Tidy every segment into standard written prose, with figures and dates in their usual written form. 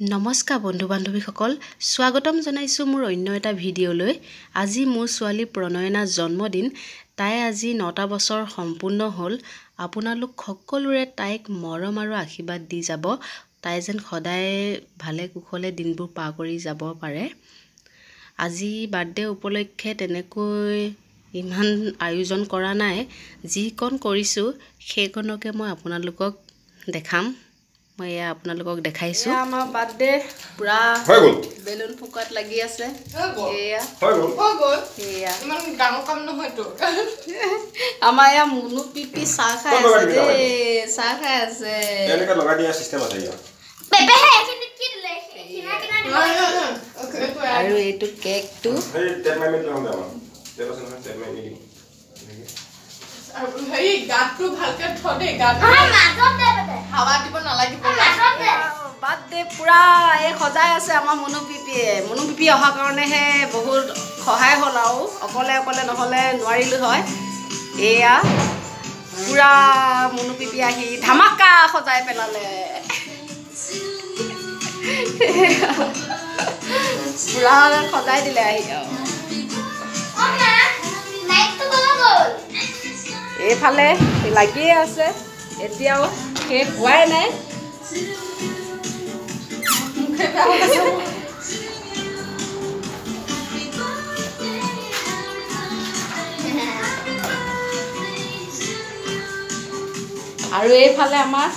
नमस्कार बंधु बान्धवीসকল स्वागतम जनाइछु मोर अन्य এটা ভিডিওলৈ। আজি মোৰ ছোৱালী প্ৰণয়না জন্মদিন। তাই আজি 9টা বছৰ সম্পূৰ্ণ হ'ল। আপোনালোক সকলোৰে তাইক মৰম আৰু আশীৰ্বাদ দি যাব। তাই যেন সদায় ভালে কুশলে দিনবোৰ পাৰ কৰি যাব পাৰে। আজি বাৰ্থডে উপলক্ষে তেনেকৈ ইমান আয়োজন কৰা নাই। যিকণ কৰিছো সেইকণকে মই আপোনালোকক দেখাম। মই আপোনালোকক দেখাইছো। আমাৰ বাৰ্থডে পুৰা বেলুন ফুকাত লাগি আছে। এয়া হৈ গল এয়া ইমান ডাঙৰ কাম নহয় তো। আমাৰ ইয়া মুনু পিপি চাহ খাই আছে যে চাহ খাই আছে। এনেকা লগা দিয়া সিস্টেম আছে ইয়া পেপে হে এখিনি কি দিলে কিনা আৰু এইটো কেকটো এই টেমাইমেট লম দাম 0% টেমাইমেট আৰু হেই গাটটো ভালকে থদে গাট মাজত দে বেটা হাৱা দিব নালাগিব বাৰ্থডে পুৰা এই সজাই আছে আমাৰ মুনু পিপি অহা কাৰণে হে বহুত সহায় হ'ল আৰু অকলে নহলে নোৱাৰিলো হয়। এয়া পুৰা মুনু পিপি আহি ধামাকা সজাই পেলালে। পুৰা সজাই দিলে আহি এইফালে লাগিয়ে আছে। এতিয়াও শেষ হোৱাই নাই। আৰু এইফালে আমাৰ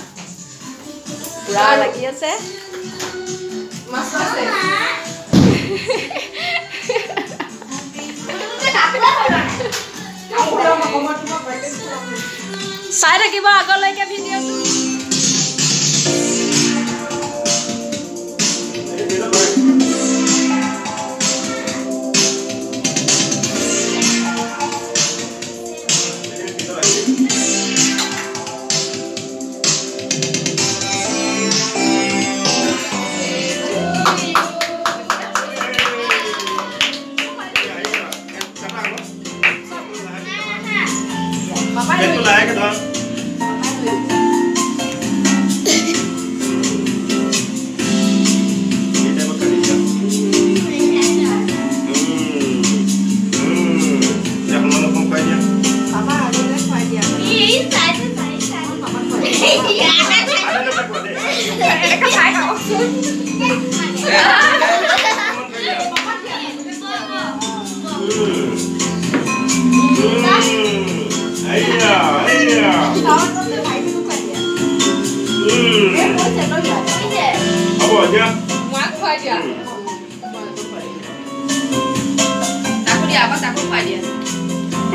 পুৰা লাগি আছে। চাই থাকিব আগলৈকে ভিডিঅ'টো। Itu lah ya dong. Kita makan dia. Yang mana pun kau dia. Papa ada dah kau dia. Ih, saya. Papa kau dia. Iya. Ada dah kau dia. Dekat saya kau. Iya. Apa aja? Ngaku aja. Takut dia apa? Takut apa dia?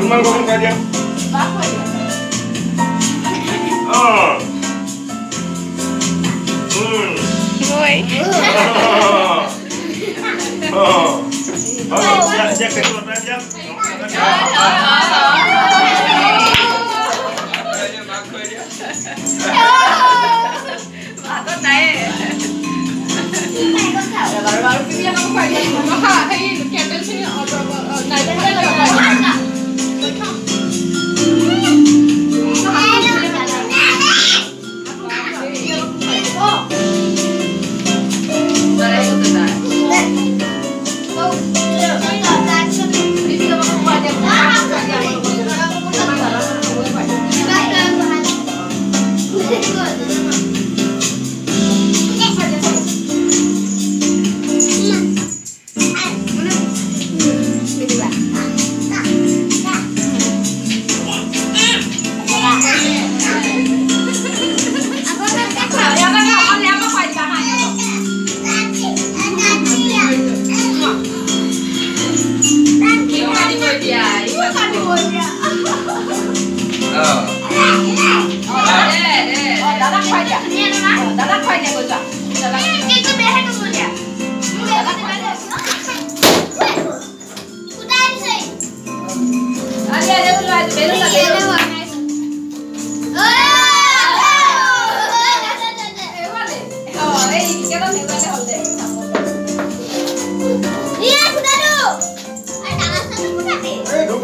Memang kau kau dia. Bapak aja. Oh. Woi. Oh. Oh, dia keluar aja. Bagus naik. Baru-baru pipi yang kamu pakai. Maka, hey, candle sini naik mana?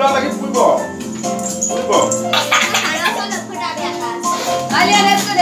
Lagi pulpo. Alia, let's go.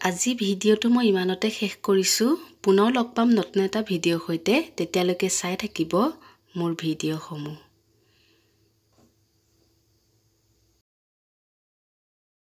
আজি ভিডিঅ'টো মই ইমানতে শেষ কৰিছোঁ। পুনৰ লগ পাম নতুন এটা ভিডিঅ'ৰ সৈতে। তেতিয়ালৈকে চাই থাকিব মোৰ ভিডিঅ'সমূহ।